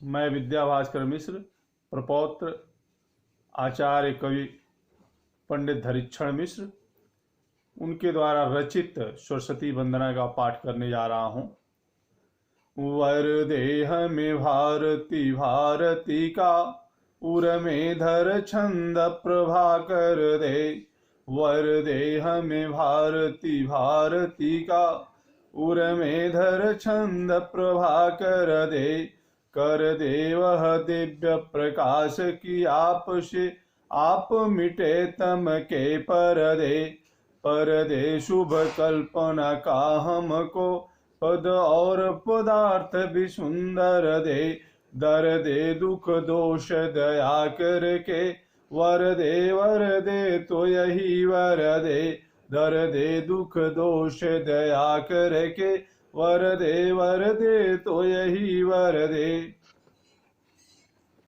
मैं विद्या भास्कर मिश्र, प्रपौत्र आचार्य कवि पंडित धरीक्षण मिश्र, उनके द्वारा रचित सरस्वती वंदना का पाठ करने जा रहा हूँ। वरदेह में भारती भारती का, उर में धर छंद प्रभाकर दे। वरदेह में भारती भारती का, उर में धर छंद प्रभाकर दे। कर दे वह दिव्य प्रकाश की आप से, आप मिटे तम के परदे। परदे शुभ कल्पना का हमको, पद और पदार्थ भी सुंदर दे। दर दे दुख दोष दया करके, वर दे तो यही वर दे। दर दे दुख दोष दया करके, वर दे तो यही वर दे।